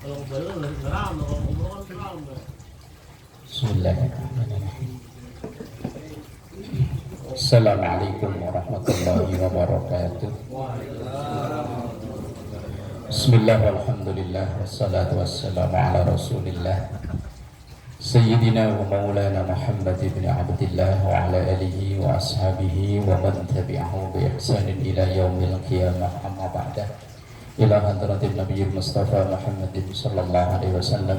Bismillahirrahmanirrahim. Assalamualaikum warahmatullahi wabarakatuh. Bismillah walhamdulillah wassalatu wassalamu ala rasulillah Sayyidina wa maulana Muhammad ibn Abdillah wa ala alihi wa ashabihi wa man tabi'ahu bi ihsanin ila yaumil qiyamah amma ba'da ila hadratin nabiyil mustafa Muhammadin sallallahu alaihi wasallam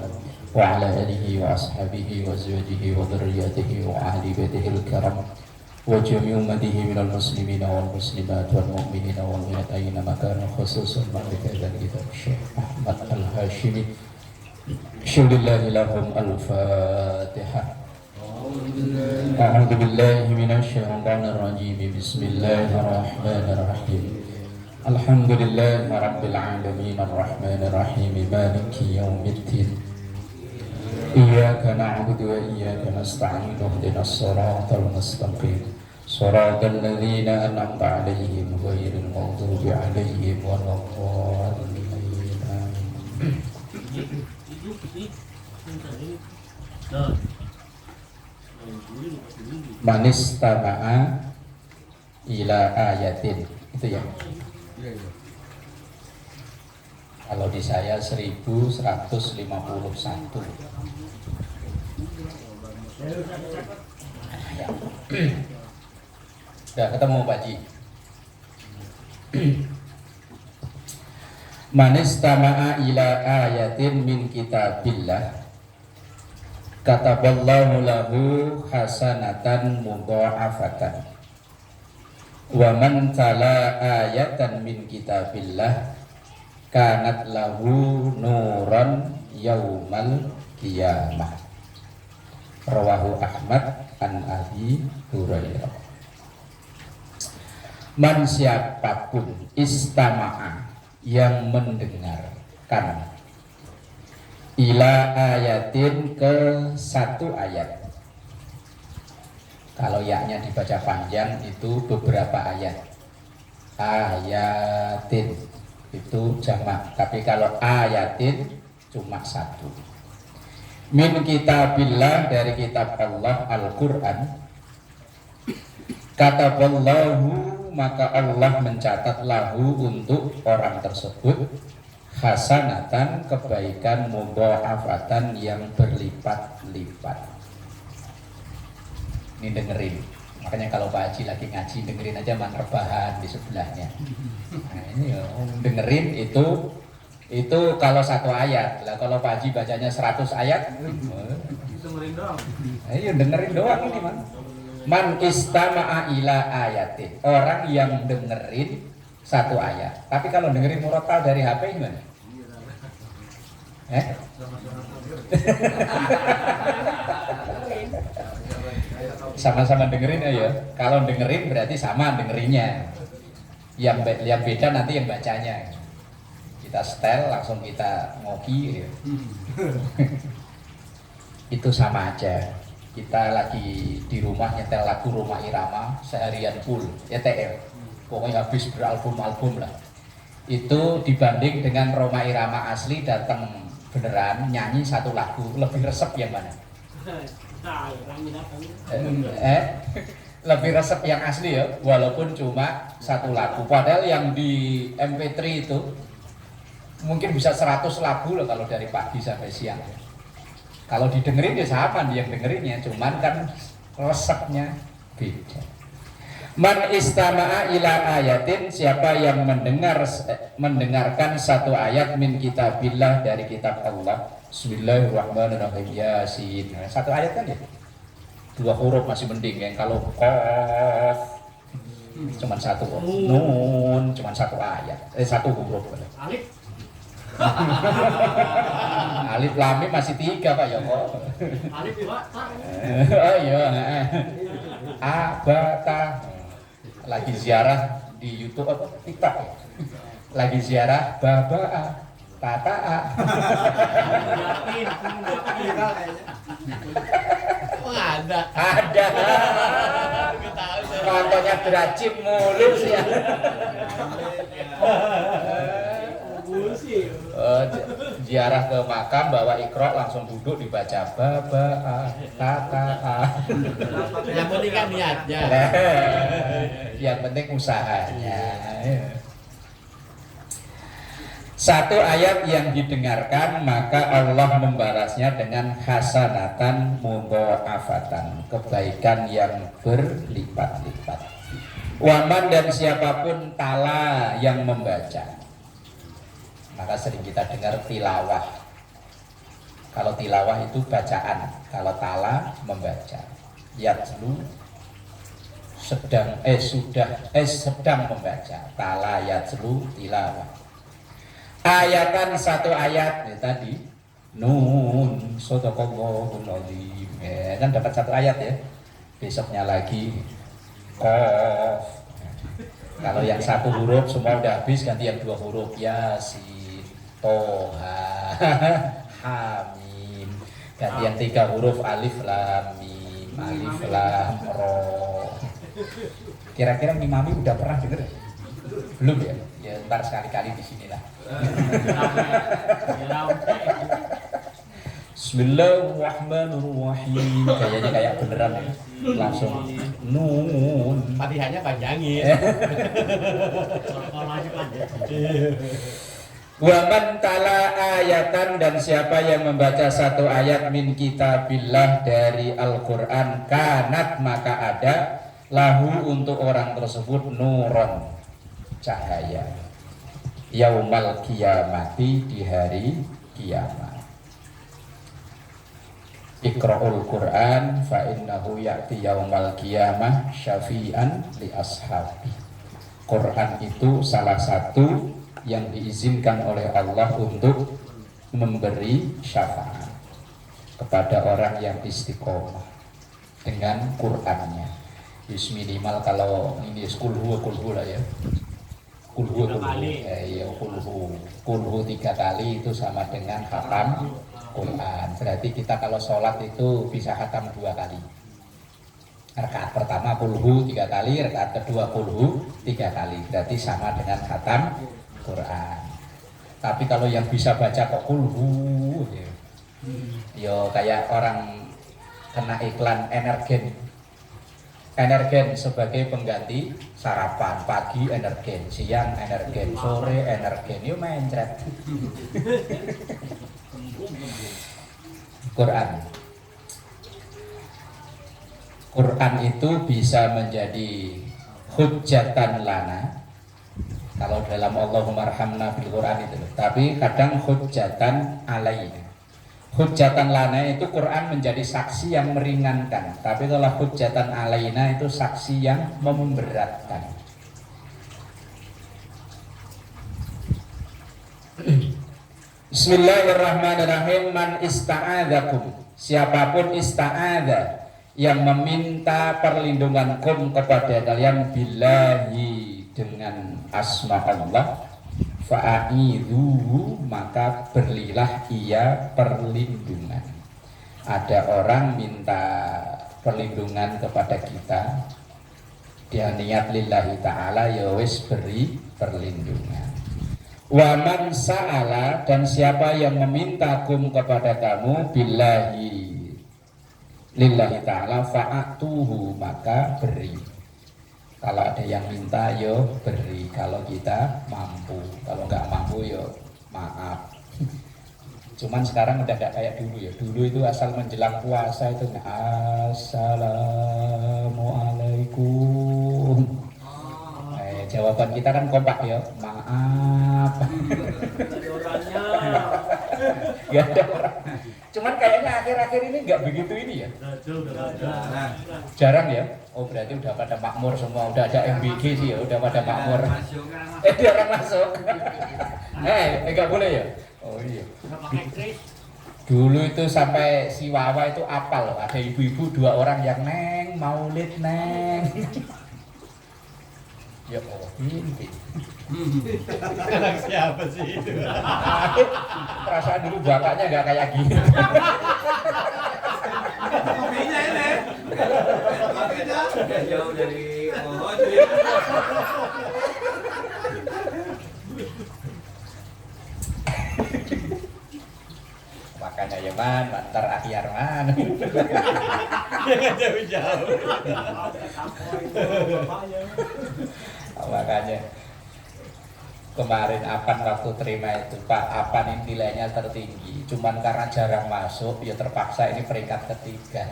wa ala alihi wa ashabihi wa azwajihi wa dhurriyyatihi wa ahli baitihil karam wa jami' ummatihi minal muslimina wal muslimat wal mu'minina wal mu'minat aina makana khususan ma'rifah dan kitab Syekh Ahmad Al-Hashimi Syulillahi lahum al-Fatihah. A'udzu billahi minasy syaithanir rajim. Bismillahirrahmanirrahim. Alhamdulillahi rabbil alamin arrahmanir rahim maliki yaumiddin. Iyyaka na'budu wa iyyaka nasta'in ihdinas siratal mustaqim. Shiratal ladzina an'amta 'alaihim ghairil maghdubi 'alaihim waladdallin. Manis tama'a ila ayatin itu ya. Kalau di saya 1151. Ya. Sudah ketemu Pak Ji. Manis tama'a ila ayatin min kitabillah kataballahu lahu hasanatan mudha'afatan wa man tala ayatan min kitabillah kanat lahu nuran yaumal qiyamah. Rawahu Ahmad an Abi Hurairah. Man siapapun istama'a yang mendengarkan ila ayatin ke satu ayat. Kalau yaknya dibaca panjang itu beberapa ayat. Ayatin itu jamak, tapi kalau ayatin cuma satu. Min kitabillah, dari kitab Allah Al-Quran. Kataballahu, maka Allah mencatat lahu untuk orang tersebut hasanatan, kebaikan mudha'afatan yang berlipat-lipat. Ini dengerin, makanya kalau Pak Haji lagi ngaji dengerin aja rebahan di sebelahnya. Nah ini dengerin itu kalau satu ayat lah. Kalau Pak Haji bacanya 100 ayat dengerin doang. Ayo dengerin doang ini man. Man istama'a ila ayatin, orang yang dengerin satu ayat. Tapi kalau dengerin murotal dari HP gimana? Sama-sama dengerin ya. Kalau dengerin berarti sama dengerinnya. Yang beda nanti yang bacanya. Kita setel langsung kita ngopi. Ya. Itu sama aja. Kita lagi di rumah nyetel lagu Roma Irama seharian full ETM, pokoknya habis beralbum-album lah. Itu dibanding dengan Roma Irama asli datang beneran nyanyi satu lagu, lebih resep yang mana? Lebih resep yang asli ya, walaupun cuma satu lagu. Padahal yang di MP3 itu mungkin bisa 100 lagu loh kalau dari pagi sampai siang. Kalau didengerin ya sama dia yang dengerinnya, cuman kan resepnya beda. Man istama'a ila ayatin, siapa yang mendengarkan satu ayat min kitabillah, dari kitab Allah. Bismillahirrahmanirrahim, Yasin. Satu ayat kan ya? 2 huruf masih mending ya. Kalau qaf cuman satu huruf. Nun cuman satu ayat. Satu huruf. Alif. Alif lam mim masih 3 Pak ya kok. Alif 2 ta. Oh iya, abata. Lagi ziarah di YouTube apa TikTok ya? Lagi ziarah baba tata. Ada. Contohnya derajat mulus ya. ziarah ke makam bawa Iqra langsung duduk dibaca baba kata. Yang penting kan niatnya. Yang penting usahanya. Satu ayat yang didengarkan maka Allah membalasnya dengan hasanatan mudha'afatan, kebaikan yang berlipat-lipat. Waman dan siapapun tala yang membaca. Maka sering kita dengar tilawah. Kalau tilawah itu bacaan, kalau tala membaca. Yatlu sedang membaca. Tala yatlu tilawah. Ayatan satu ayat tadi nun shadaqallahul azim. Kan dapat satu ayat ya. Besoknya lagi qaf. Kalau yang satu huruf semua udah habis, ganti yang dua huruf. Yasin, Toha, Hamim. Ganti yang tiga huruf alif lam mim, alif lam ro. Kira-kira ngimami udah pernah denger? Belum ya? Ya ntar sekali-kali di sini lah. Bismillahirrahmanirrahim. Kayaknya kayak beneran ya. Langsung nun. Fatihahnya panjangin. Wa man tala ayatan, dan siapa yang membaca satu ayat min kitabillah dari Al-Qur'an, kanat maka ada lahu untuk orang tersebut nuron, cahaya, yaumal kiamati, di hari kiamat. Iqra'ul Qur'an fa innahu ya'ti yaumal qiyamah syafi'an li ashabi. Quran itu salah satu yang diizinkan oleh Allah untuk memberi syafaat kepada orang yang istiqomah dengan Qur'annya. Minimal kalau ini kulhu lah ya. Kulhu 3 kali itu sama dengan khatam Quran. Berarti kita kalau sholat itu bisa khatam 2 kali. Rakaat pertama kulhu 3 kali, rakaat kedua kulhu 3 kali. Berarti sama dengan khatam Quran. Tapi kalau yang bisa baca kok kulhu, yo kayak orang kena iklan energen sebagai pengganti sarapan. Pagi energen, siang energen, sore energen, yuk mencret. Quran itu bisa menjadi hujjatan lana kalau dalam Allahumma arhamna bil Quran itu, tapi kadang hujjatan alaina. Hujjatan lana itu Quran menjadi saksi yang meringankan, tapi kalau hujjatan alaina itu saksi yang memberatkan. Bismillahirrahmanirrahim. Man ista'adzakum, siapapun ista'adza yang meminta perlindungan kum kepada kalian, billahi, dengan asma Allah, fa'idhu, maka berilah ia perlindungan. Ada orang minta perlindungan kepada kita, dia niat lillahi ta'ala, ya wis beri perlindungan. Wa man sa'ala, dan siapa yang meminta kum kepada kamu, billahi, lillahi ta'ala, fa'atuhu, maka beri. Kalau ada yang minta yo beri, kalau kita mampu, kalau nggak mampu yo maaf. Cuman sekarang udah nggak kayak dulu ya. Dulu itu asal menjelang puasa itu assalamualaikum. Jawaban kita kan kompak ya, maaf. Gak ada orang. Cuman kayaknya akhir-akhir ini nggak begitu ini ya. Jarang ya. Oh berarti udah pada makmur semua, udah ada MBG sih ya, udah pada makmur. Dia orang masuk. Nggak boleh ya. Oh iya. Dulu itu sampai si Wawa itu apal, ada ibu-ibu 2 orang yang neng maulid neng. Ya Allah, ini. Anak siapa sih itu? Perasaan dulu bapaknya nggak kayak gini. Kopinya ini. Kopinya jauh dari makanya ya man, mantar akhir man. Jauh-jauh. Makanya kemarin Apan waktu terima itu Pak, Apan ini nilainya tertinggi, cuman karena jarang masuk ya terpaksa ini peringkat ketiga.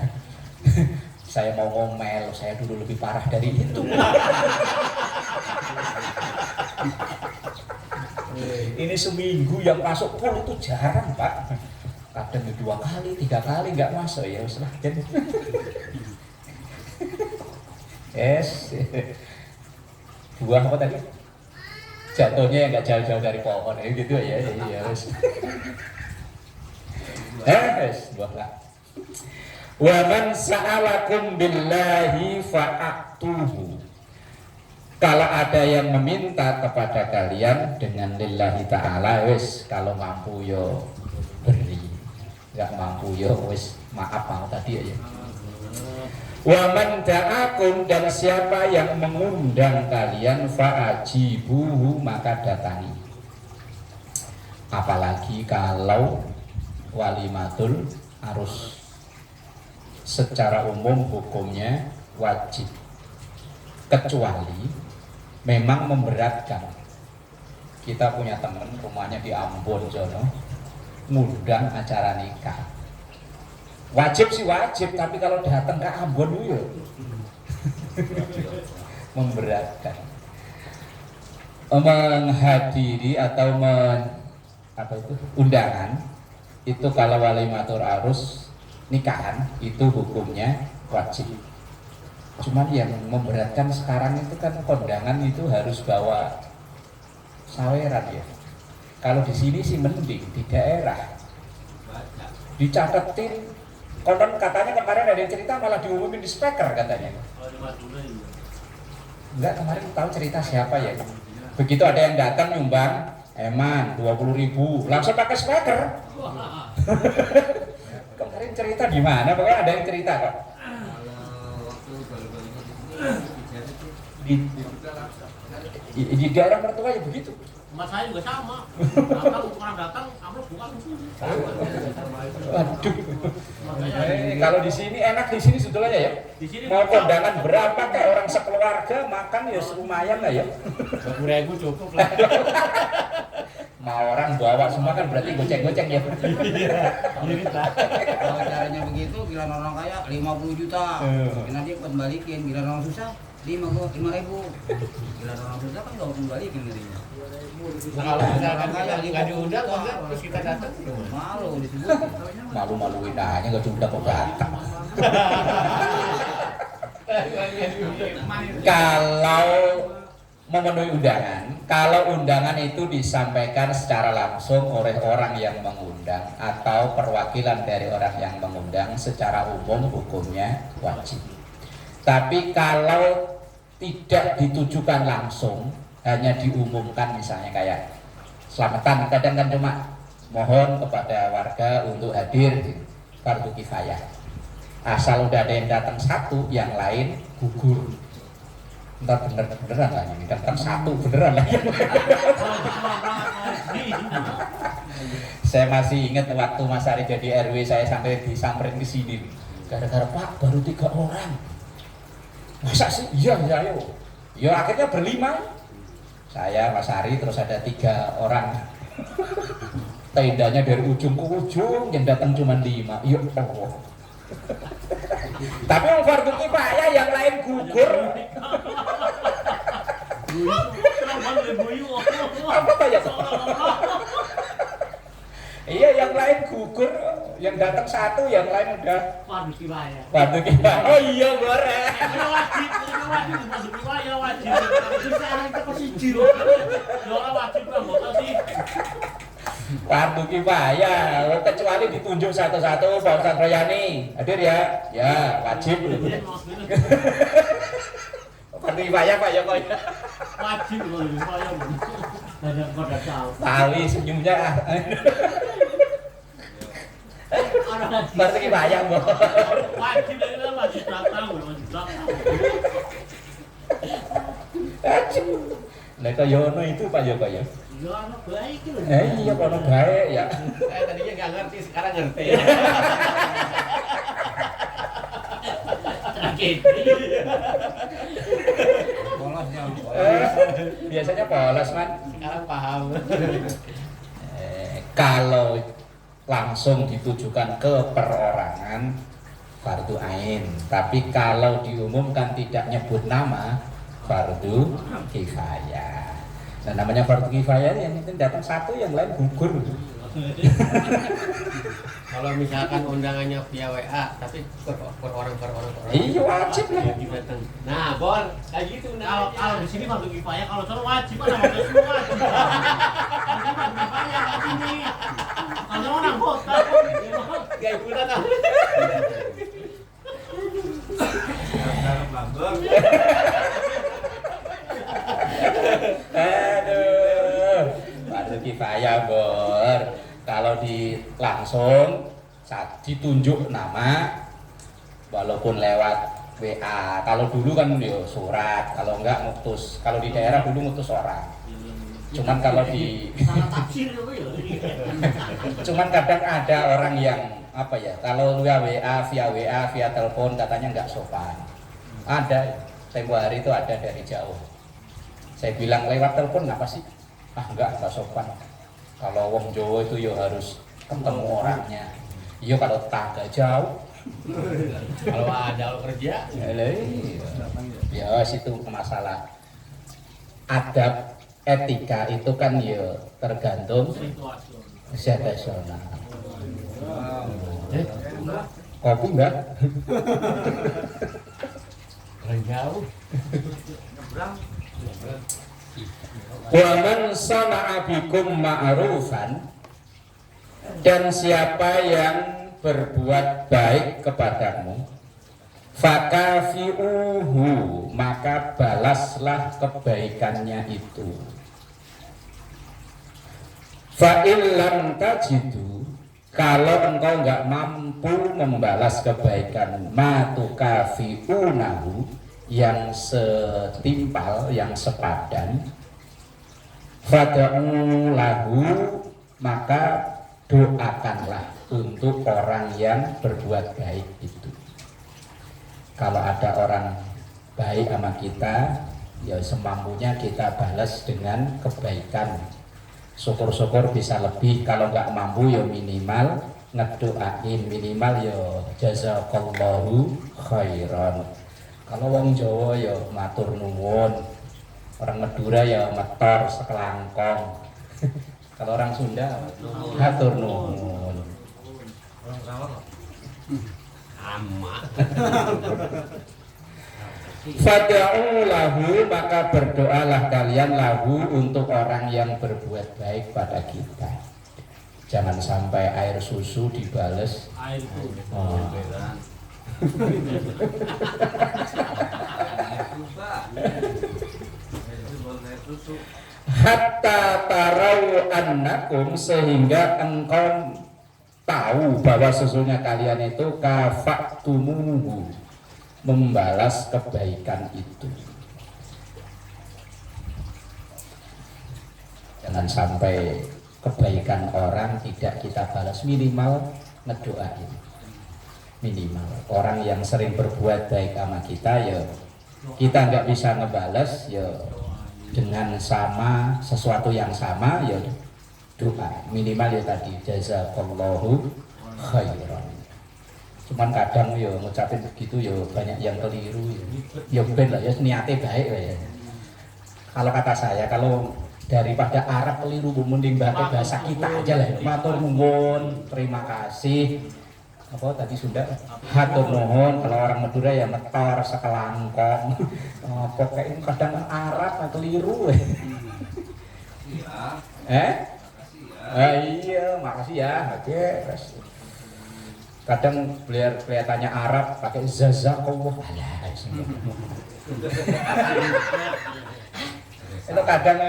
Saya mau ngomel, saya dulu lebih parah dari itu. Ini seminggu yang masuk full itu jarang Pak, kadang 2 kali, 3 kali nggak masuk ya usah. Yes. Buah apa tadi? Jatuhnya yang nggak jauh-jauh dari pohon, gitu ya, ya wes. Buah lah. Wa man sa'alakum billahi fa'atuhu. Kalau ada yang meminta kepada kalian dengan lillahi ta'ala, wes kalau mampu yo beri, nggak mampu yo wes maaf mau tadi aja. Wa man da'akum, dan siapa yang mengundang kalian fa'ajibuhu, maka datangi. Apalagi kalau walimatul arus, secara umum hukumnya wajib, kecuali memang memberatkan. Kita punya teman rumahnya di Ambon Jono, ngundang acara nikah. Wajib sih wajib, tapi kalau datang ke Ambon dulu memberatkan. Menghadiri atau undangan itu kalau walimatur arus nikahan itu hukumnya wajib. Cuman yang memberatkan sekarang itu kan kondangan itu harus bawa saweran ya. Kalau di sini sih mending, di daerah dicatetin. Konon katanya kemarin ada yang cerita malah diumumin di speaker katanya. Enggak, kemarin tahu cerita siapa ya. Begitu ada yang datang nyumbang, eman 20.000, langsung pakai speaker. Kemarin cerita di mana? Pokoknya ada yang cerita kok. Di daerah mertua ya begitu. Mas saya juga sama. Datang orang datang, amplop bukan di sini. Waduh. Kalau di sini enak di sini sebetulnya ya. Di sini mau kondangan berapa kayak orang sekeluarga makan ya lumayan lah ya. 20.000 cukup lah. Mau orang bawa semua kan berarti goceng-goceng ya. Kalau caranya begitu, gila orang kaya 50 juta. Nanti kembalikin, gila orang susah 5.000. Gila orang susah kan nggak kembalikin dirinya. Nah, kalau misalkan kita nggak diundang, terus kita datang, Malu disebut. Malu-maluin aja nggak diundang kok datang. Kalau memenuhi undangan, kalau undangan itu disampaikan secara langsung oleh orang yang mengundang atau perwakilan dari orang yang mengundang, secara umum hukumnya wajib. Tapi kalau tidak ditujukan langsung, hanya diumumkan misalnya kayak selamatan, kadang kan cuma mohon kepada warga untuk hadir, fardu kifayah. Asal udah ada yang datang satu, yang lain gugur. Entar beneran lah ini, datang satu beneran lah. Saya masih ingat waktu Mas Ari jadi RW, saya sampai disamperin ke sini. Gara-gara Pak baru 3 orang. Masa sih? Iya, ayo. Ya akhirnya berlima. Saya, Mas Ari, terus ada 3 orang. Tendanya dari ujung ke ujung, yang datang cuma 5. Ya Allah. Tapi yang fardu kifayah yang lain gugur. Apa ya? Iya, yang lain gugur, yang datang 1, yang lain udah fardu kifayah. fardu kifayah. Oh iya, goreng. Wajib fardu kifayah wajib. Sekarang kita posisi. Ora wajib lah mbok sih. Fardu kifayah, kecuali ditunjuk satu-satu. Pak Ustadz Royani hadir ya, ya wajib. Fardu kifayah Pak ya kok ya. Wajib loh kifayah. Banyak pada tahu. Tawi senyumnya. Fardu kifayah Mbok. Wajib itu wajib datang, wajib datang. Lah kaya ono itu Pak ya Pak ya. Ya anak baik itu. Iya kono baik ya. saya tadinya nggak ngerti. ngerti sekarang ngerti. Sakit. Polos ya. Biasanya polos man. Sekarang paham. Kalau langsung ditujukan ke perorangan fardu ain, tapi kalau diumumkan tidak nyebut nama fardu kifayah. Nah, namanya fardu kifayah yang penting datang satu, yang lain gugur. Kalau misalkan undangannya via WA, tapi per orang. Iya wajib lah. Wajib datang. Nah, Bor, kayak gitu Kalau di sini fardu kifayah, kalau sana wajib ada mau semua wajib. Kalau sini fardu kifayah di sini. Kalau orang anggota, kayak guna kan. Aduh, fardu kifayah Bor. Kalau langsung saat ditunjuk nama, walaupun lewat WA. Kalau dulu kan yo surat, kalau enggak ngutus. Kalau di daerah dulu ngutus orang. Cuman kalau sangat tafsir itu ya. cuman kadang ada orang yang apa ya, kalau via WA, via telepon katanya nggak sopan. Ada, tempo hari itu ada dari jauh. Saya bilang lewat telepon apa sih? Ah nggak sopan. Kalau wong Jawa itu yo harus ketemu orangnya. Iya kalau tangga jauh. Kalau ada kerja, Ya situ masalah adab etika itu kan ya tergantung situasional. Kopi enggak? jauh. Wa man sana'a bikum ma'rufan, dan siapa yang berbuat baik kepadamu, fakafi'uhu, maka balaslah kebaikannya itu. Fa illam tajidu, kalau engkau enggak mampu membalas kebaikan, matukafi'unahu, yang setimpal, yang sepadan, fad'u lahu, maka doakanlah untuk orang yang berbuat baik itu. Kalau ada orang baik sama kita, ya semampunya kita balas dengan kebaikan. Syukur-syukur bisa lebih, kalau nggak mampu ya minimal ngedoain, minimal ya jazakallahu khairan. Kalau wong Jawa ya matur nuwun, orang Madura ya metor sekelangkong. Kalau orang Sunda matur nuwun. Orang Sarawak kok. Sama. Fad'u lahu, maka berdoalah kalian lahu untuk orang yang berbuat baik pada kita. Jangan sampai air susu dibales Air itu. Hatta tarau annakum, sehingga engkau tahu bahwa sesungguhnya kalian itu kafaktumuhu, membalas kebaikan itu. Jangan sampai kebaikan orang tidak kita balas, minimal ngedoain. Minimal orang yang sering berbuat baik sama kita, ya kita nggak bisa ngebalas, ya dengan sama sesuatu yang sama, ya doa minimal ya tadi jazakallahu khairan. Cuman kadang ya ngucapin begitu ya banyak yang keliru ya ben lah ya, niatnya baik lah ya. Kalau kata saya, kalau daripada Arab keliru mending pakai bahasa kita aja lah, matur nuwun, terima kasih, apa tadi Sunda hatur nuhun. Kalau orang Madura ya metor sekelangkong. Pokoknya kadang Arab keliru iya, makasih ya. Oke, kadang kelihatannya Arab pakai jazakallah. Itu kadang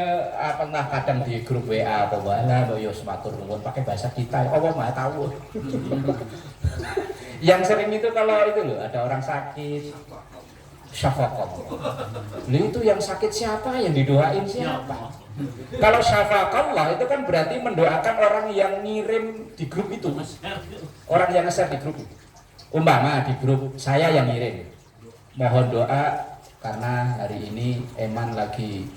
kadang di grup WA apa wala yo matur nuwun pakai bahasa kita. Allah Maha tahu. Yang sering itu kalau itu loh, ada orang sakit, syafaqah. Itu yang sakit siapa, yang didoain siapa? Kalau syafaqallah itu kan berarti mendoakan orang yang ngirim di grup itu, orang yang nge-share di grup. Umpama di grup saya yang ngirim, mohon doa karena hari ini Eman lagi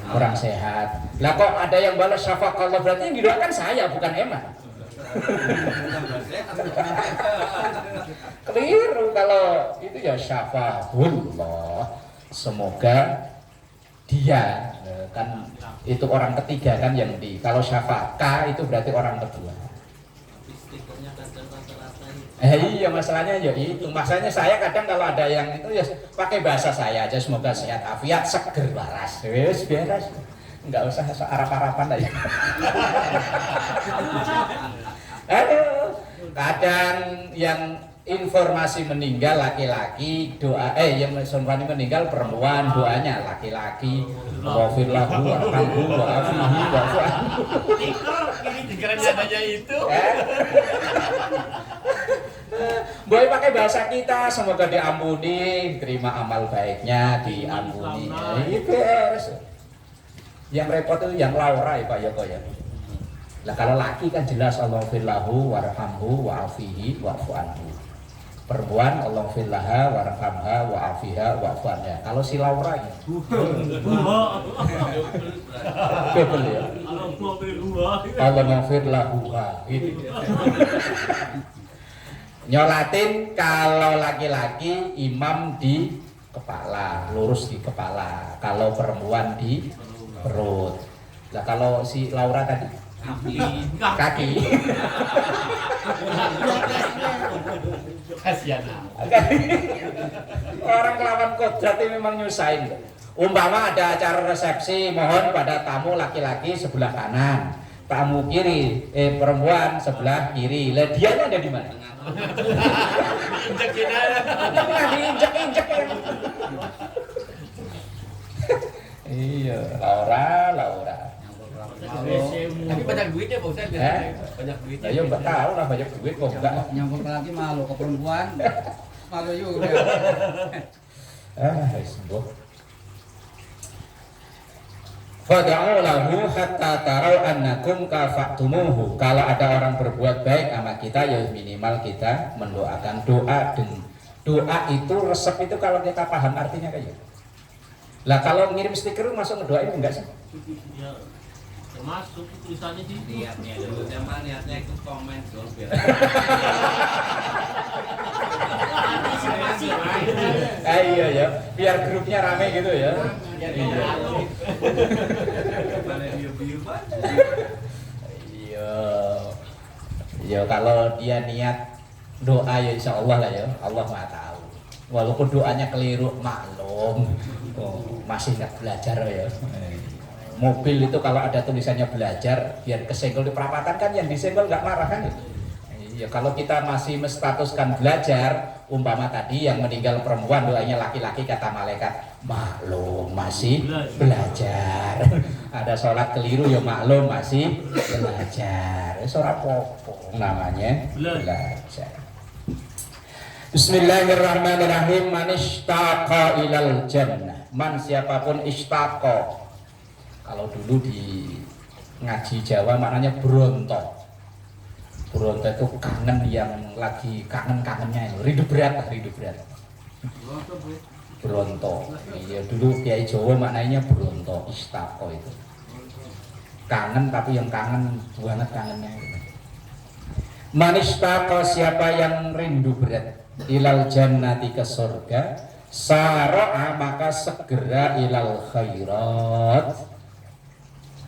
kurang sehat. Lah kok ada yang balas syafaqallah, berarti yang didoakan saya bukan Eman. Keliru kalau itu ya syafaqullah. Semoga dia kan itu orang ketiga kan yang di, kalau syafaqah itu berarti orang kedua. Iya masalahnya ya itu, masalahnya saya kadang kalau ada yang itu ya pakai bahasa saya aja, semoga sehat afiat seger waras, wes beres, nggak usah Arab-Araban aja. Aduh, kadang yang informasi meninggal laki-laki doa yang informasi meninggal perempuan doanya laki-laki wafir lahu warhamhu wa'afihi wa'fu'an. Ini dengarannya adanya itu. Boy pakai bahasa kita, semoga diampuni, terima amal baiknya, diampuni. Itu yang repot itu yang Laura ya Pak Yoko ya. Lah kalau laki kan jelas Allahumma lahu warhamhu wa'afihi wa'fu'anhu. Perempuan Allah fillaha warhamha wa'afiha wa'fu'anha. Kalau si Laura ini double ya. Allah maghfir lahu gitu. Nyolatin kalau laki-laki imam di kepala, lurus di kepala. Kalau perempuan di perut. Nah kalau si Laura tadi kaki. Kasihan. Orang lawan kodrat ini memang nyusahin. Umpama ada acara resepsi, mohon pada tamu laki-laki sebelah kanan, tamu kiri, perempuan sebelah kiri. Lah dianya ada di mana? Injekin aja. Diinjek-injek ya. Iya, Laura. Tapi banyak duitnya Pak Ustaz. Banyak duitnya. Ya enggak tahu lah banyak duit kok enggak. Nyangkut ke laki malu, ke perempuan malu juga. Sembuh. Fad'u lahu hatta tarau annakum kafatumuhu. Kalau ada orang berbuat baik sama kita ya minimal kita mendoakan doa. Dan doa itu resep itu kalau kita paham artinya kayak gitu. Lah kalau ngirim stiker masuk ngedoain enggak sih? Ya, termasuk tulisannya di Niatnya dulu, zaman niatnya ikut komen dong biar. Iya ya, biar grupnya rame gitu ya. Iya. Iya, kalau dia niat doa ya insya Allah lah ya, Allah nggak tahu. Walaupun doanya keliru maklum, masih nggak belajar ya. Mobil itu kalau ada tulisannya belajar, biar kesenggol di perapatan kan yang disenggol nggak marah kan ya. Ya kalau kita masih menstatuskan belajar, umpama tadi yang meninggal perempuan doanya laki-laki kata malaikat, maklum masih belajar. Ada sholat keliru ya maklum masih belajar. Sholat popo namanya belajar. Bismillahirrahmanirrahim. Man ishtaqa ilal jannah. Man siapapun ishtaqa. Kalau dulu di ngaji Jawa maknanya bronto. Bronto itu kangen yang lagi kangen-kangennya itu, rindu berat. Bronto. Iya dulu Kiai Jawa maknanya bronto, istaqo itu. Kangen tapi yang kangen banget kangennya itu. Man istaqo siapa yang rindu berat ilal jannati ke surga, sara'a maka segera ilal khairat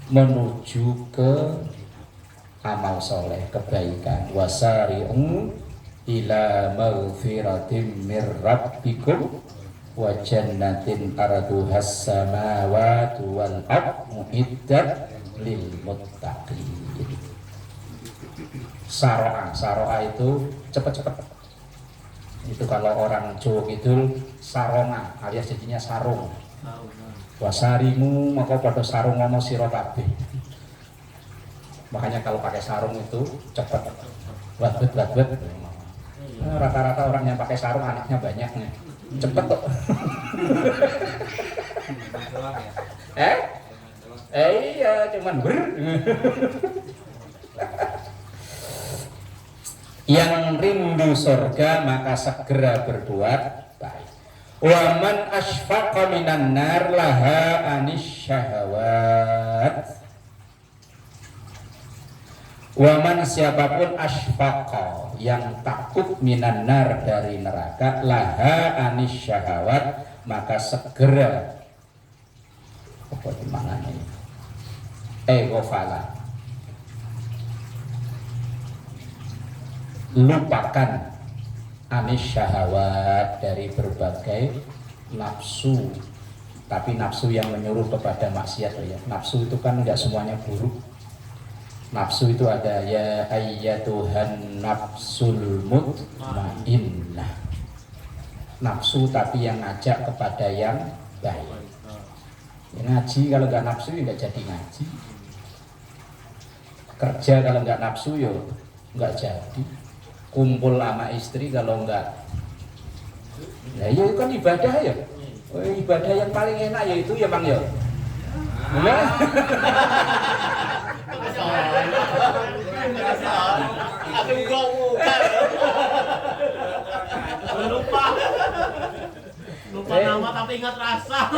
menuju ke amal soleh kebaikan, wasari'u ila maghfiratin mir rabbikum wa jannatin arduhas samawati wal ard muiddat lil muttaqin. Saro'a itu cepet-cepet. Itu kalau orang Jawa Kidul saronga alias jadinya sarung. Wasarimu maka pada sarung ngono sira kabeh. Makanya kalau pakai sarung itu cepat badbet. Rata-rata orang yang pakai sarung anaknya banyak nih. Cepet kok. Iya, cuman Yang rindu surga maka segera berbuat baik. Wa man asfaqa minan nar laha anis syahawat. Waman siapapun asfaqa yang takut minan nar dari neraka laha anis syahawat maka segera apa dimana ini ghafala lupakan anis syahawat dari berbagai nafsu, tapi nafsu yang menyuruh kepada maksiat ya. Nafsu itu kan enggak semuanya buruk. Nafsu itu ada ya ayyatuhan nafsul mutmainnah. Nafsu tapi yang ngajak kepada yang baik. Ya, ngaji kalau nggak nafsu ya nggak jadi ngaji. Kerja kalau nggak nafsu ya nggak jadi. Kumpul sama istri kalau nggak, ya itu kan ibadah ya. Oh, ibadah yang paling enak yaitu ya bang ya. Lupa nama tapi ingat rasa.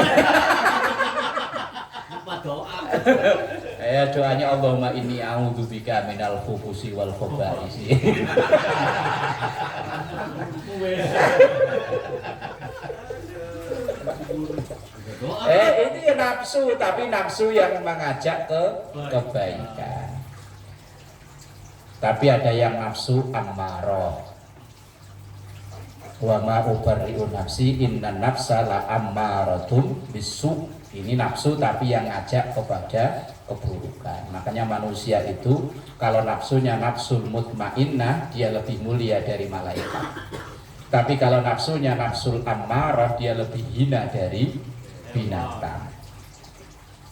Lupa doa. Doanya Allahumma inni a'udzubika minal khubusi wal khaba'isi. Itu ya nafsu, tapi nafsu yang mengajak ke kebaikan. Tapi ada yang nafsu ammarah. Wa ma ubarri'u nafsi inna nafsa la ammaratun bisu. Ini nafsu tapi yang ngajak kepada keburukan. Makanya manusia itu kalau nafsunya nafsul mutmainnah dia lebih mulia dari malaikat. Tapi kalau nafsunya nafsul ammarah dia lebih hina dari binatang.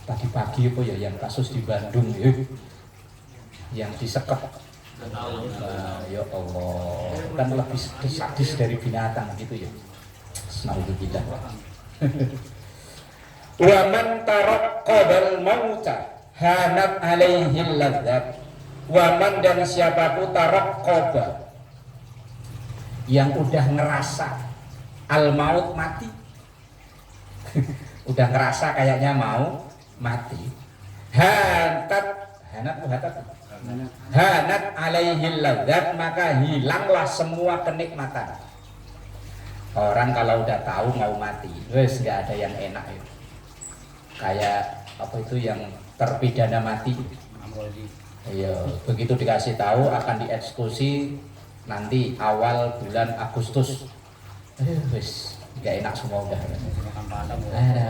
Tadi pagi apa ya yang kasus di Bandung ya, yang disekep. Ya Allah, kan lebih sadis dari binatang gitu ya. Alhamdulillah. Wa man taraqqabal mauta hanat alaihi ladzat. Wa man dan siapapun taraqqaba yang udah ngerasa al maut mati. Udah ngerasa kayaknya mau mati. Hanat alaihi ladzat maka hilanglah semua kenikmatan. Orang kalau udah tahu mau mati, wes nggak ada yang enak ya. Kayak apa itu yang terpidana mati. Iya, begitu dikasih tahu akan dieksekusi nanti awal bulan Agustus. Wes nggak enak semua udah.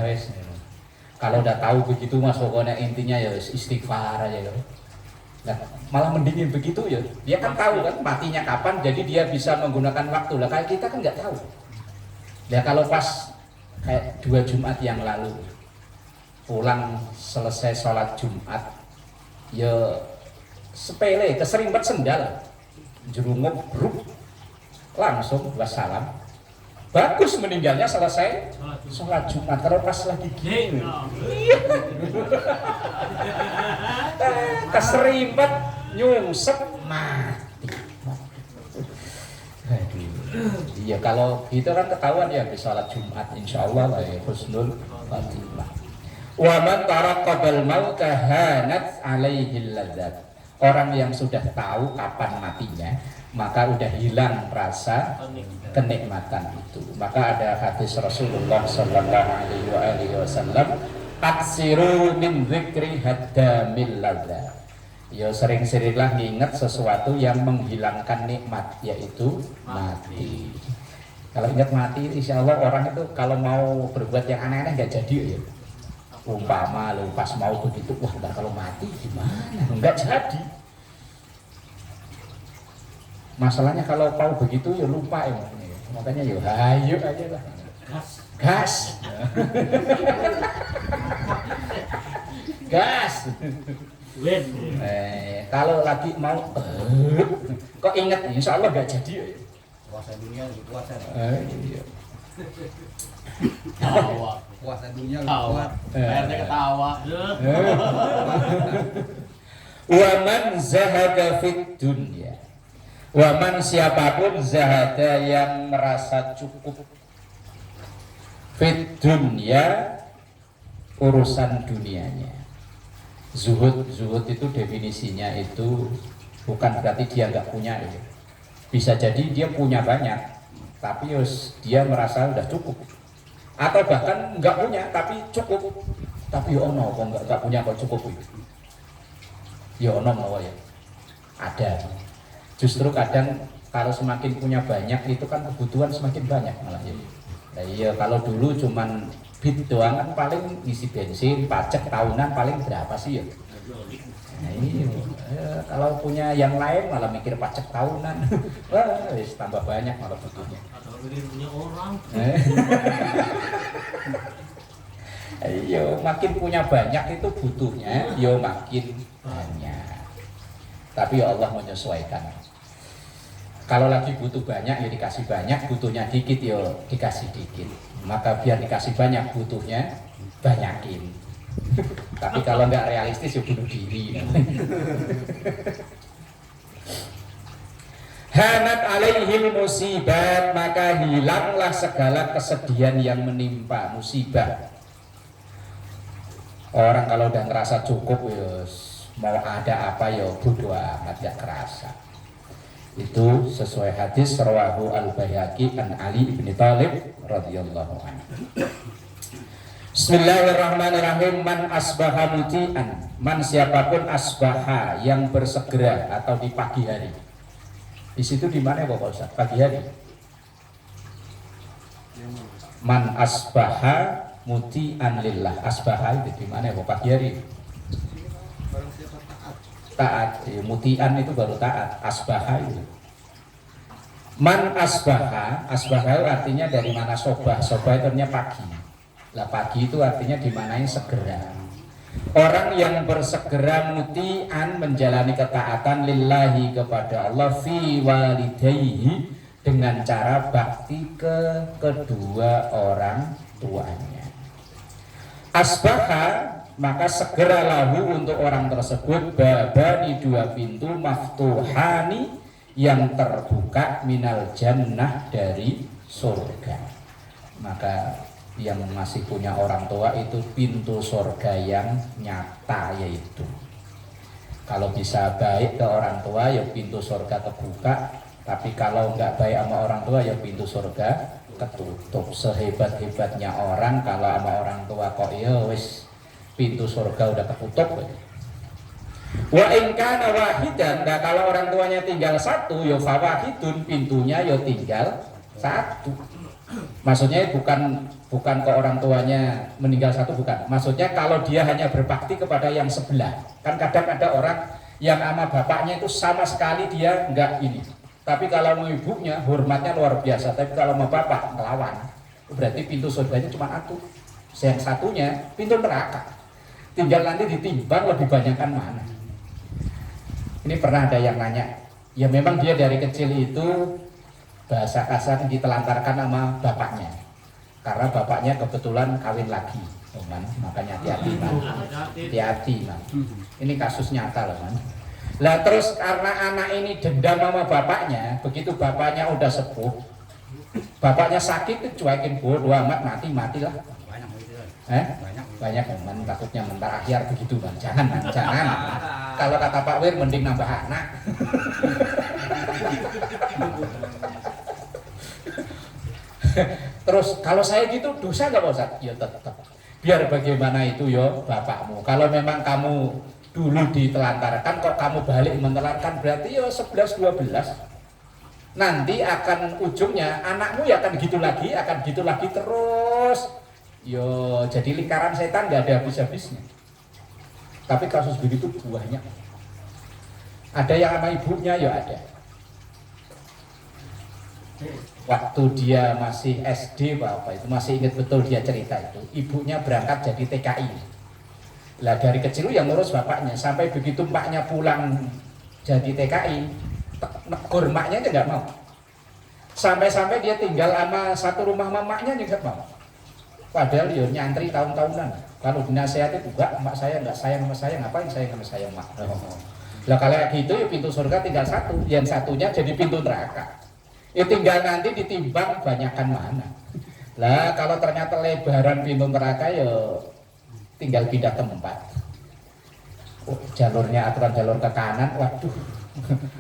Wes. Kalau udah tahu begitu mas pokoknya intinya ya istighfar aja ya. Nah, malah mendingin begitu ya. Dia kan tahu kan matinya kapan, jadi dia bisa menggunakan waktu. Lah kayak kita kan nggak tahu. Ya kalau pas kayak 2 Jumat yang lalu pulang selesai sholat Jumat, ya sepele keserimpet sendal, jerunguk bruk, langsung wassalam. Bagus meninggalnya selesai sholat Jumat. Kalau pas lagi gini, keserimpet nyungsep mati. Iya kalau gitu kan ketahuan ya di sholat Jumat insya Allah lah ya husnul khatimah. Wa man taraqqabal mauta hanat alaihi ladzat. Orang yang sudah tahu kapan matinya maka udah hilang rasa kenikmatan itu. Maka ada hadis Rasulullah sallallahu alaihi wasallam, "Aksiru min dzikri haddamil ladzat." Ya sering-seringlah nginget sesuatu yang menghilangkan nikmat, yaitu mati. Kalau ingat mati, insya Allah orang itu kalau mau berbuat yang aneh-aneh nggak jadi ya. Umpama lo pas mau begitu, wah nggak kalau mati gimana? Nggak jadi. Masalahnya kalau mau begitu ya lupa ya. Makanya ya hayu aja lah. Gas. Gas. Kalau lagi mau kok ingat insya Allah gak jadi ya. Puasa dunia lebih puasa. Iya. Puasa dunia Tawa. kuat. Akhirnya ketawa. Wa man zahada fid dunya. Wa man siapapun zahada yang merasa cukup fid dunya, urusan dunianya. Zuhud itu definisinya itu bukan berarti dia nggak punya ya. Bisa jadi dia punya banyak, tapi dia merasa udah cukup. Atau bahkan nggak punya tapi cukup. Tapi ya ono kok nggak punya kok cukup itu. Ya ono mau ya. Ada. Justru kadang kalau semakin punya banyak itu kan kebutuhan semakin banyak malah jadi. Nah, iya kalau dulu cuman bit doang kan paling ngisi bensin, pajak tahunan paling berapa sih ya? Nah, ini kalau punya yang lain malah mikir pajak tahunan. Wah, tambah banyak malah butuhnya. Atau punya orang. Yo makin punya banyak itu butuhnya yo makin banyak. Tapi ya Allah menyesuaikan. Kalau lagi butuh banyak ya dikasih banyak, butuhnya dikit yo dikasih dikit. Maka biar dikasih banyak butuhnya banyakin. Tapi kalau nggak realistis ya bunuh diri. Hanat alaihil musibat, maka hilanglah segala kesedihan yang menimpa musibah. Orang kalau udah ngerasa cukup ya mau ada apa ya bodo amat, gak kerasa. Itu sesuai hadis rawahu al-Baihaqi an Ali bin Thalib radhiyallahu anhu. Bismillahirrahmanirrahim. Man asbaha muti'an, man siapapun asbaha yang bersegera atau di pagi hari. Di situ di mana Bapak Ustaz? Pagi hari. Man asbaha muti'an lillah. Asbaha itu di mana Bapak? Pagi hari. Taat, muti'an itu baru taat. Asbaha itu. Man asbaha, asbaha artinya dari mana sobah. Sobah itu artinya pagi. Lah pagi itu artinya dimanain segera. Orang yang bersegera muti'an menjalani ketaatan lillahi kepada Allah fi walidayhi dengan cara bakti ke kedua orang tuanya. Asbaha maka segera lahu untuk orang tersebut babani dua pintu maftuhani yang terbuka minal jannah dari surga. Maka yang masih punya orang tua itu pintu surga yang nyata, yaitu kalau bisa baik ke orang tua ya pintu surga terbuka, tapi kalau nggak baik sama orang tua ya pintu surga ketutup. Sehebat-hebatnya orang kalau sama orang tua kok ya wis pintu surga udah ketutup. Wa in kana wahidan, nah kalau orang tuanya tinggal satu ya fawahidun, pintunya ya tinggal satu. Maksudnya bukan ke orang tuanya meninggal satu, bukan. Maksudnya kalau dia hanya berbakti kepada yang sebelah. Kan kadang ada orang yang sama bapaknya itu sama sekali dia enggak ini. Tapi kalau mau ibunya hormatnya luar biasa. Tapi kalau mau bapak melawan, berarti pintu surganya cuma satu. Yang satunya pintu neraka. Tinggal nanti ditimbang lebih banyakkan mana. Ini pernah ada yang nanya. Ya memang dia dari kecil itu bahasa kasar ditelantarkan sama bapaknya. Karena bapaknya kebetulan kawin lagi, man. Makanya hati-hati, man. Hati-hati, man. Ini kasus nyata loh, man. Lah terus karena anak ini dendam sama bapaknya, begitu bapaknya udah sepuh, bapaknya sakit tuh cuekin bodo amat, matilah. Banyak man. Takutnya mentar akhir begitu, man. Jangan, man. Jangan. Kalau kata Pak Wir mending nambah anak. Terus kalau saya gitu dosa nggak Pak Ustaz? Ya tetap. Biar bagaimana itu yo bapakmu. Kalau memang kamu dulu ditelantarkan kok kamu balik menelantarkan berarti yo 11-12. Nanti akan ujungnya anakmu ya akan gitu lagi terus. Yo jadi lingkaran setan nggak ada habis-habisnya. Tapi kasus begitu banyak. Ada yang sama ibunya ya ada. Waktu dia masih SD apa itu masih ingat betul dia cerita itu, ibunya berangkat jadi TKI. Lah dari kecil yang ngurus bapaknya, sampai begitu mbaknya pulang jadi TKI, negur maknya aja nggak mau. Sampai-sampai dia tinggal sama satu rumah mamanya juga nggak mau. Padahal ya nyantri tahun-tahunan. Kalau dinasehati juga, emak saya nggak sayang sama saya, ngapain sayang sama saya, emak? Lah kalau gitu ya pintu surga tinggal satu, yang satunya jadi pintu neraka. Ya tinggal nanti ditimbang banyakan mana. Lah kalau ternyata lebaran pintu neraka ya tinggal pindah tempat. Jalurnya aturan jalur ke kanan, waduh.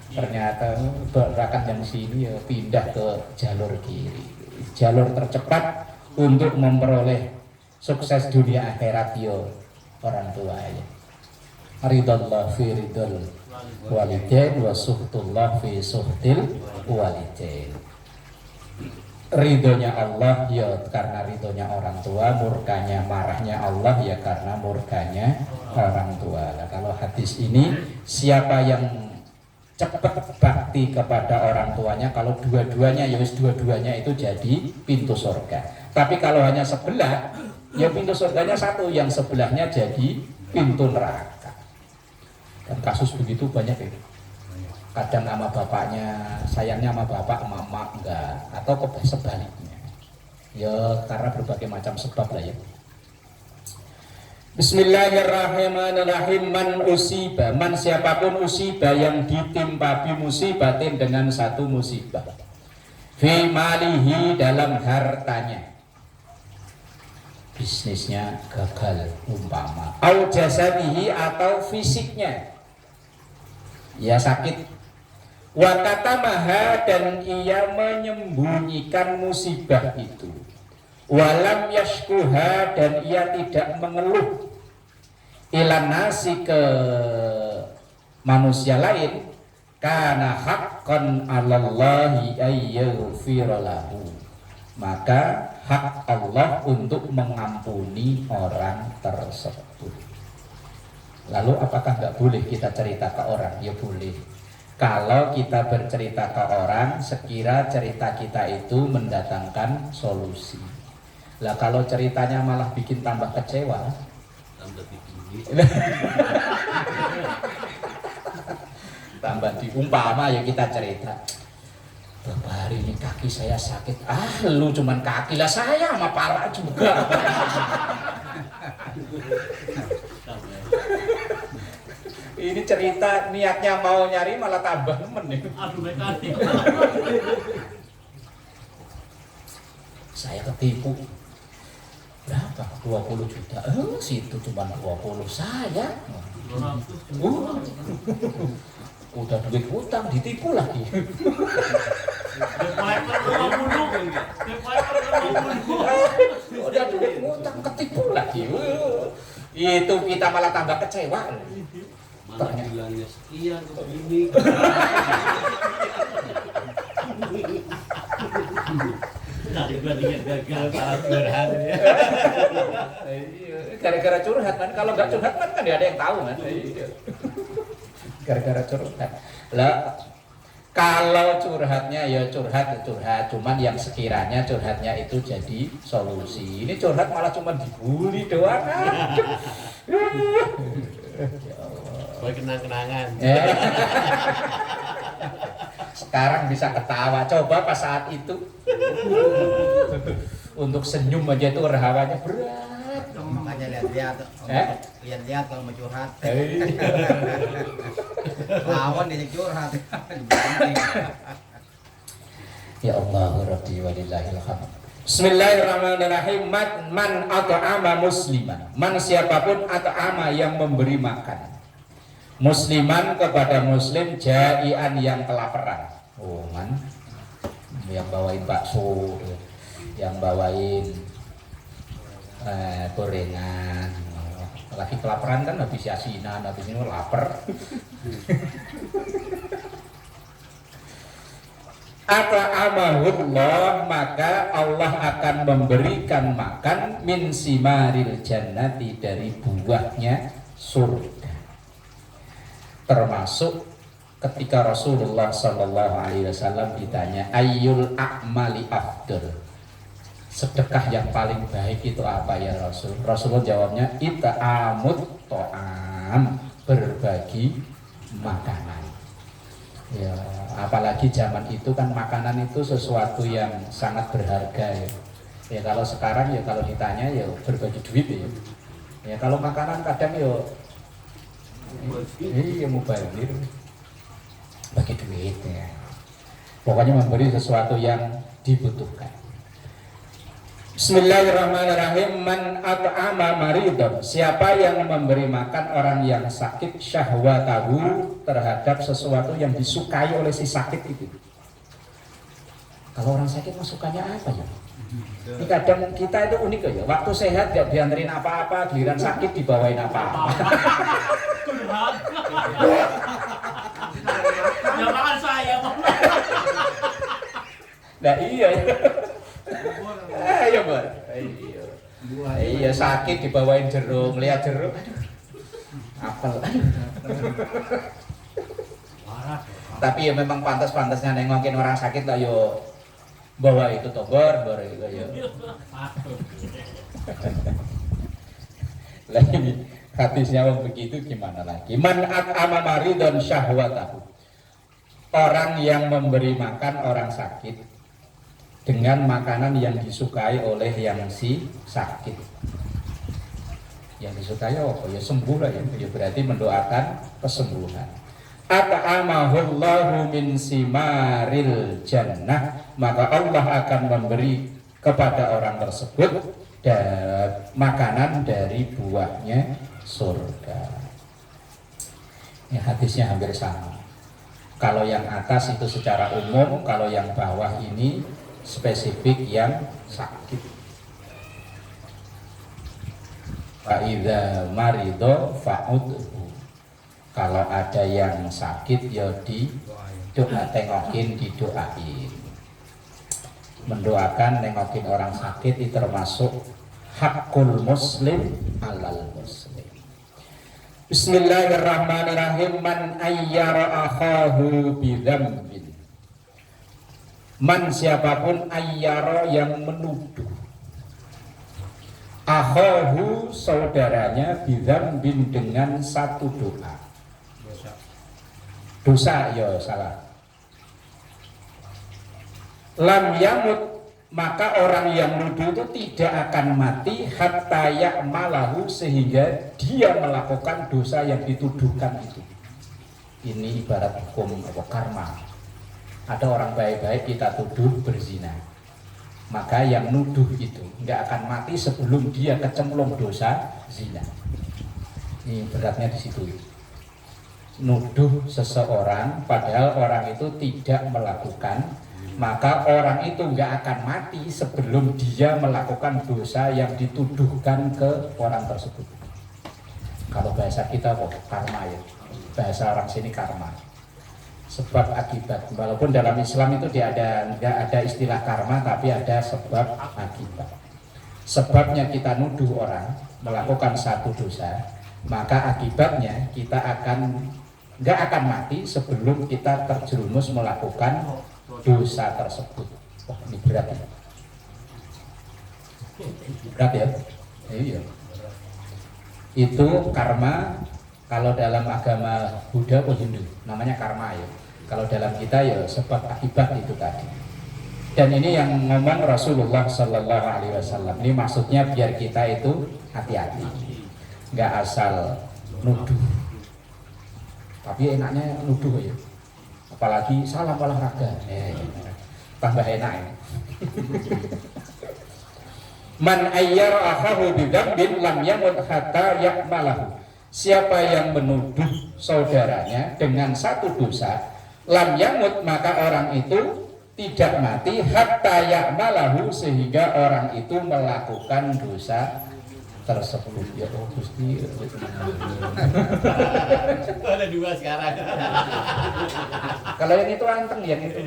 Ternyata berakan yang sini ya pindah ke jalur kiri. Jalur tercepat untuk memperoleh sukses dunia akhirat yo orang tua ya. Ridallah fi ridal walidain wa suhtullah fi suhtil walidain. Ridhonya Allah ya karena ridhonya orang tua, murkanya marahnya Allah ya karena murkanya orang tua. Nah, kalau hadis ini siapa yang cepat bakti kepada orang tuanya, kalau dua-duanya ya wis dua-duanya itu jadi pintu surga. Tapi kalau hanya sebelah, ya pintu surganya satu, yang sebelahnya jadi pintu neraka. Dan kasus begitu banyak ya. Kadang sama bapaknya, sayangnya sama bapak, mama enggak, atau sebaliknya. Ya karena berbagai macam sebab lah ya. Bismillahirrahmanirrahim. Man usiba, man siapapun usiba yang ditimpa bimusibatin dengan satu musibah. Fi malihi dalam hartanya. Bisnisnya gagal umpama. Au jasadihi atau fisiknya. Ya sakit. Wa katamaha dan ia menyembunyikan musibah itu. Walam yashkuha dan ia tidak mengeluh ilan nasi ke manusia lain, karena haqqan 'alallahi ayyaghfira lahu, maka hak Allah untuk mengampuni orang tersebut. Lalu apakah nggak boleh kita cerita ke orang? Ya boleh. Kalau kita bercerita ke orang, sekira cerita kita itu mendatangkan solusi. Lah kalau ceritanya malah bikin tambah kecewa, tambah diumpama ya kita cerita, Bapak hari ini kaki saya sakit. Ah lu cuman kaki, lah saya sama pala juga. Ini cerita niatnya mau nyari malah tambah nemen nih. Aduh mekanik. Saya ketipu. Berapa? 20 juta. Situ cuma 20 saya. Udah duit utang ditipu lagi. Udah duit utang ketipu lagi. Itu kita malah tambah kecewa. Mana bilangnya sekian kok ini. Gara-gara curhat kan, kalau nggak curhat kan nggak ada yang tahu kan. Gara-gara curhat lah. Kalau curhatnya ya curhat, cuman yang sekiranya curhatnya itu jadi solusi. Ini curhat malah cuma dibully doang. Buat kenang-kenangan. Sekarang bisa ketawa, coba pas saat itu untuk senyum aja itu rahawanya berat. Makanya lihat-lihat kalau mau curhat. Lawan dia curhat. Ya Allah Rabbi walillahil hamd. Bismillahirrahmanirrahim. Man at'ama musliman. Man siapapun at'ama yang memberi makan musliman kepada muslim jai'an yang kelaparan. Oh man, yang bawain bakso, yang bawain gorengan. Lagi kelaparan kan habis yasinan, habis ini lapar. At'amahullah, maka Allah akan memberikan makan min simaril jannati, dari buahnya surga. Termasuk ketika Rasulullah SAW ditanya ayyul a'mali afdal, sedekah yang paling baik itu apa ya Rasul? Rasulullah jawabnya ita'amut to'am, berbagi makanan. Ya, apalagi zaman itu kan makanan itu sesuatu yang sangat berharga ya. Ya kalau sekarang ya kalau ditanya ya berbagi duit ya. Ya kalau makanan kadang ya iya mubazir bagi duit ya. Pokoknya memberi sesuatu yang dibutuhkan. Bismillahirrahmanirrahim. Man at'ama maridon, siapa yang memberi makan orang yang sakit, syahwatahu, terhadap sesuatu yang disukai oleh si sakit itu. Kalau orang sakit mah sukanya apa ya? Ini kadang kita itu unik ya. Waktu sehat gak dianterin apa-apa, giliran sakit dibawain apa-apa. Ya makan saya. Nah iya. Ayo Mbak. Iya sakit dibawain jeruk, lihat jeruk. Apel. Tapi ya memang pantas-pantasnya nengokin orang sakit lah yo. Bawa itu tobar, baru itu ya. Lah ini hadisnya begitu gimana lagi? Man at'ama maridon syahwatahu. Orang yang memberi makan orang sakit dengan makanan yang disukai oleh yang si sakit. Yang disukai apa? Ya sembuh lah ya. Ya berarti mendoakan kesembuhan. At'amahullahu min simaril jannah, maka Allah akan memberi kepada orang tersebut makanan dari buahnya surga. Ini hadisnya hampir sama. Kalau yang atas itu secara umum, kalau yang bawah ini spesifik yang sakit. Fa'idha marido fa'udhu. Kalau ada yang sakit ya tengokin, didoain. Mendoakan nengokin orang sakit itu termasuk hakul muslim alal muslim. Bismillahirrahmanirrahim. Man ayyara akhahu bidzambin. Man siapapun ayyara yang menuduh akhahu saudaranya bidzambin dengan satu dosa ya salah. Lam yamut, maka orang yang nuduh itu tidak akan mati hatta ya'malahu, sehingga dia melakukan dosa yang dituduhkan itu. Ini ibarat hukum karma. Ada orang baik-baik kita tuduh berzina, maka yang nuduh itu nggak akan mati sebelum dia kecemplung dosa zina. Ini beratnya di situ. Nuduh seseorang padahal orang itu tidak melakukan, maka orang itu nggak akan mati sebelum dia melakukan dosa yang dituduhkan ke orang tersebut. Kalau bahasa kita kok karma ya, bahasa orang sini karma, sebab akibat. Walaupun dalam Islam itu nggak ada istilah karma, tapi ada sebab akibat. Sebabnya kita nuduh orang melakukan satu dosa, maka akibatnya kita nggak akan mati sebelum kita terjerumus melakukan dosa tersebut. Wah ini berat ya. Berat ya? Iya. Itu karma. Kalau dalam agama Buddha atau Hindu namanya karma ya. Kalau dalam kita ya sebab akibat itu tadi. Dan ini yang ngomong Rasulullah Sallallahu Alaihi Wasallam. Ini maksudnya biar kita itu hati-hati, nggak asal nuduh. Tapi enaknya nuduh ya, apalagi salam olahraga, tambah enak ya. Man ayyara akhahu bidzambin lam yamut hatta ya'malahu. Siapa yang menuduh saudaranya dengan satu dosa, lam yamut, maka orang itu tidak mati hatta ya'malahu, sehingga orang itu melakukan dosa tersebut. Ya oh Gusti, Ada dua sekarang. kalau yang itu anteng, yang itu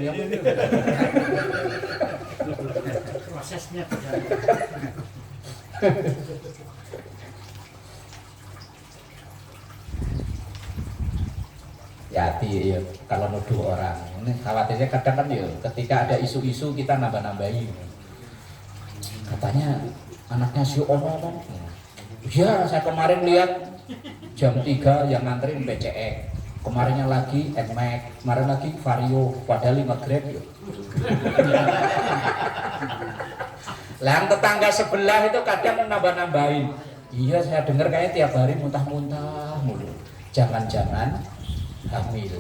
Prosesnya ya hati ya kalau nuduh orang. Ini khawatirnya kadang kan ya ketika ada isu-isu kita nambah-nambahin. Katanya anaknya si Ono kan. Ya saya kemarin lihat jam 3 yang nganterin BCE. Kemarinnya lagi NMAX, kemarin lagi Vario, padahal 5 Grab ya. Lah tetangga sebelah itu kadang nambah-nambahin. Iya saya dengar kayaknya tiap hari muntah-muntah mulu. Jangan-jangan hamil.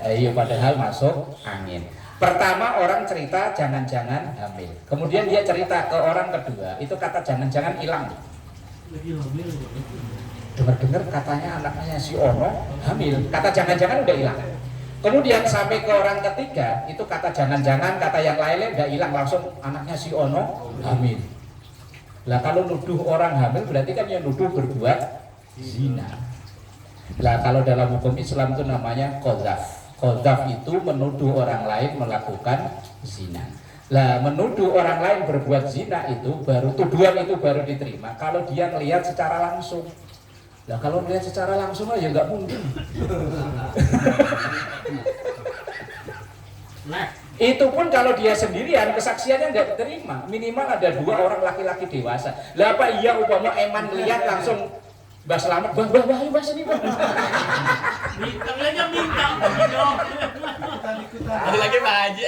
Iya padahal masuk angin. Pertama orang cerita jangan-jangan hamil. Kemudian dia cerita ke orang kedua, itu kata jangan-jangan hilang. Dengar-dengar katanya anaknya si Ono hamil. Kata jangan-jangan udah hilang. Kemudian sampai ke orang ketiga, itu kata jangan-jangan, kata yang lainnya udah hilang, langsung anaknya si Ono hamil. Lah kalau nuduh orang hamil berarti kan yang nuduh berbuat zina. Lah kalau dalam hukum Islam itu namanya qadzaf. Qadzaf itu menuduh orang lain melakukan zina. Lah menuduh orang lain berbuat zina itu baru tuduhan itu baru diterima kalau dia melihat secara langsung. Lah kalau melihat secara langsung aja nggak mungkin. Itu pun kalau dia sendirian kesaksiannya nggak diterima. Minimal ada 2 orang laki-laki dewasa. Lah apa iya upama Eman lihat langsung Mbah Slamet, bah ini Mas ini Bang. Bintang aja bintang dong. Ada lagi Pak Haji.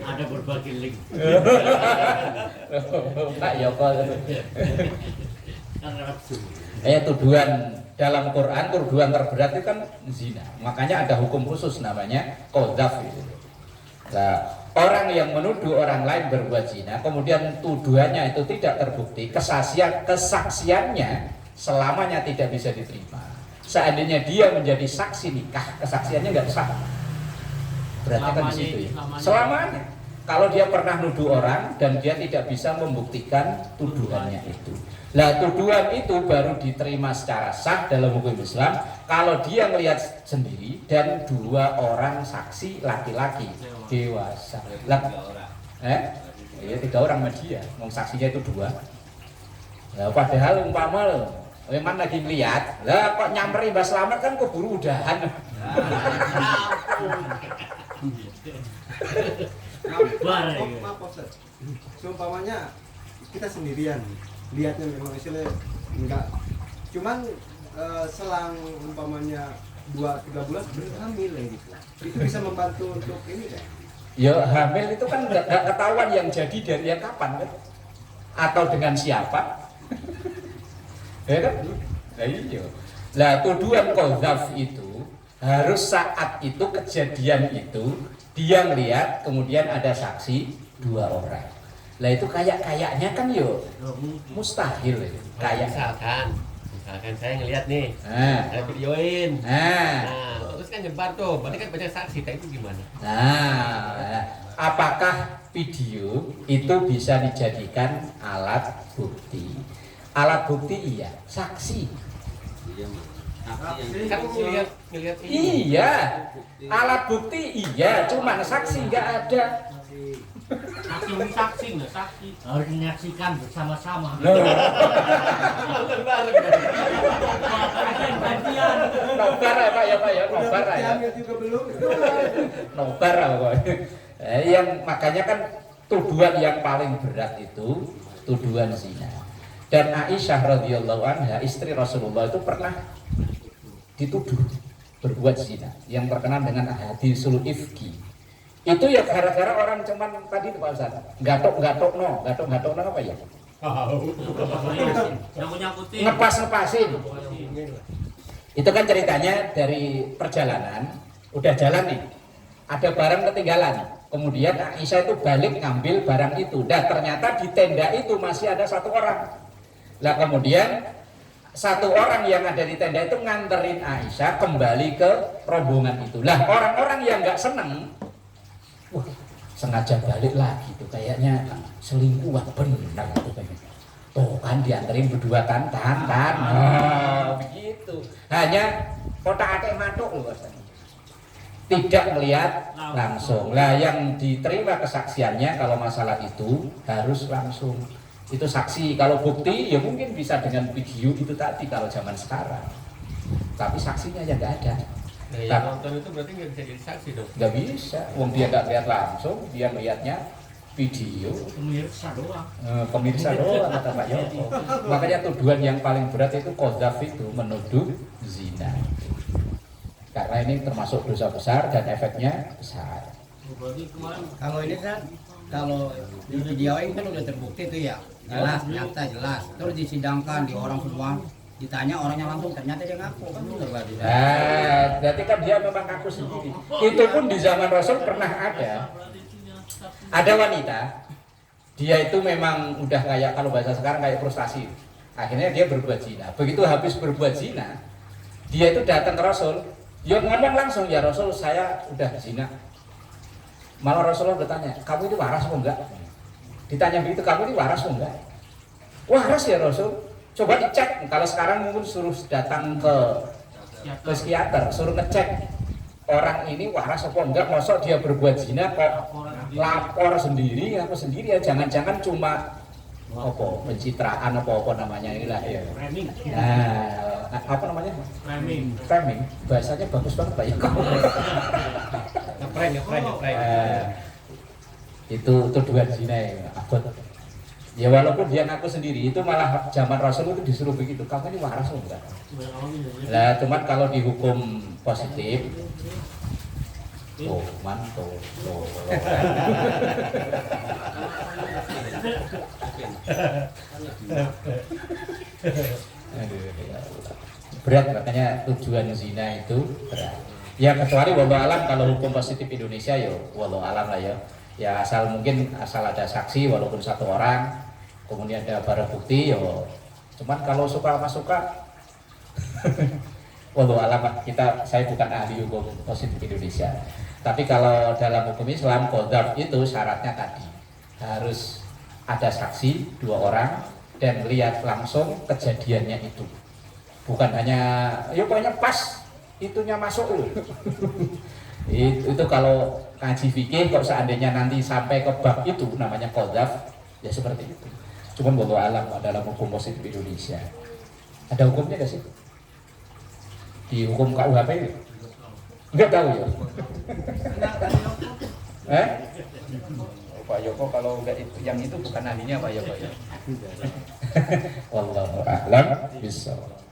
Ada berbagai link. Pak Yoko. Kan nafsu. Tuduhan dalam Quran, tuduhan terberat itu kan zina. Makanya ada hukum khusus namanya qadzaf itu. Nah, orang yang menuduh orang lain berbuat zina, kemudian tuduhannya itu tidak terbukti, kesaksiannya selamanya tidak bisa diterima. Seandainya dia menjadi saksi nikah, kesaksiannya nggak sah. Berarti kan di situ ya. Selamanya. Kalau dia pernah nuduh orang dan dia tidak bisa membuktikan tuduhannya itu. Lah tuduhan itu baru diterima secara sah dalam hukum Islam kalau dia melihat sendiri dan 2 orang saksi laki-laki dewasa. Lah, ya 3 orang media, mau saksinya itu 2. Lah padahal umpama memang lagi melihat, lah kok nyamperin Mbah Slamet kan keburu udahan. Maaf Ustaz, seumpamanya kita sendirian lihatnya memang istilahnya enggak, cuman selang umpamanya 2-3 bulan hamil gitu, itu bisa membantu untuk ini kan? Ya hamil itu kan nggak ketahuan yang jadi dari yang kapan kan, atau dengan siapa, ya kan? Nah iya. Lah tuduhan qadzaf itu harus saat itu kejadian itu dia melihat kemudian ada saksi 2 orang. Lah itu kayaknya kan yo mustahil ya. Kayak misalkan saya ngelihat nih, ada videoin. Nah, terus kan nyebar tuh, berarti kan banyak saksi, itu gimana? Nah, apakah video itu bisa dijadikan alat bukti? Alat bukti iya, saksi. Kan ngelihat Iya, alat bukti iya, cuman saksi nggak ada. Saksi nggak saksi harus menyaksikan bersama-sama. nonton bareng. Nobar ya Pak ya, nobar ya. Juga belum. Nobar pokoknya. Yang makanya kan tuduhan yang paling berat itu tuduhan zina. Dan Aisyah radhiyallahu anha istri Rasulullah itu pernah dituduh berbuat zina yang terkenal dengan hadisul ifki. Itu ya gara-gara orang cuman tadi itu Pak Ustaz, gatok no apa ya? Ngepas-ngepasin. Itu kan ceritanya dari perjalanan, udah jalan nih, ada barang ketinggalan. Kemudian Aisyah itu balik ngambil barang itu. Dan ternyata di tenda itu masih ada 1 orang. Lah kemudian 1 orang yang ada di tenda itu nganterin Aisyah kembali ke rombongan itu. Lah orang-orang yang nggak seneng, wah sengaja balik lagi tuh kayaknya selingkuhan benar tuh kayaknya. Tuh kan dianterin berdua kan, tahan. Begitu. Hanya kotak-atik matuk loh rasanya. Tidak melihat langsung. Lah yang diterima kesaksiannya kalau masalah itu harus langsung. Itu saksi. Kalau bukti ya mungkin bisa dengan video itu tadi kalau zaman sekarang. Tapi saksinya ya nggak ada. Nah, yang nonton itu berarti nggak bisa jadi saksi dong? Nggak bisa. Wong dia nggak lihat langsung, dia melihatnya video. Pemirsa doang kata Pak Yoko. Makanya tuduhan yang paling berat itu qadzaf itu menuduh zina. karena ini termasuk dosa besar dan efeknya besar. Berarti kemarin Kalau ini kan, kalau di video ini kan udah terbukti tuh ya, jelas, nyata, jelas. Terus disidangkan di orang semua, ditanya orangnya langsung, ternyata dia ngaku kan bener berarti. Nah, berarti kan dia memang ngaku sendiri. Itu pun di zaman Rasul pernah ada wanita, dia itu memang udah kayak kalau bahasa sekarang kayak frustasi. Akhirnya dia berbuat zina. Begitu habis berbuat zina, dia itu datang ke Rasul, ya ngomong langsung, ya Rasul saya udah zina. Malah Rasulullah bertanya, kamu ini waras atau enggak? Ditanya begitu, kamu ini waras atau enggak? Waras ya Rasul. Coba dicek. Kalau sekarang mungkin suruh datang ke psikiater, suruh ngecek orang ini waras apa enggak. Masa dia berbuat zina kok lapor sendiri, apa sendiri ya? Jangan-jangan cuma apa pencitraan apa namanya inilah ya. framing. Nah, apa namanya? Framing. Bahasanya bagus banget Pak Yoko. Ngeprank. Itu tuduhan zina ya, abot. Ya walaupun dia ngaku sendiri, itu malah zaman Rasul itu disuruh begitu. Kamu ini waras atau enggak? Nah, cuman kalau dihukum positif, oh mantul. Berat, makanya tujuan zina itu berat. Ya kecuali wallahu alam kalau hukum positif Indonesia ya wallahu alam lah ya. Ya asal ada saksi walaupun satu orang, kemudian ada barang bukti ya. Cuman kalau suka wallahu alam saya bukan ahli hukum positif Indonesia. Tapi kalau dalam hukum Islam qadhaf itu syaratnya tadi harus ada saksi 2 orang dan lihat langsung kejadiannya itu. Bukan hanya ya pokoknya pas itunya masuk loh. itu kalau ngaji fikih kok seandainya nanti sampai ke bab itu namanya qadhaf ya seperti itu. Cuman wallahu alam dalam hukum positif Indonesia. Ada hukumnya nggak sih? Di hukum KUHP ini? Enggak tahu ya. Pak Yoko kalau enggak itu yang itu bukan ahlinya Pak Yoko ya. Wallahu a'lam bishawab.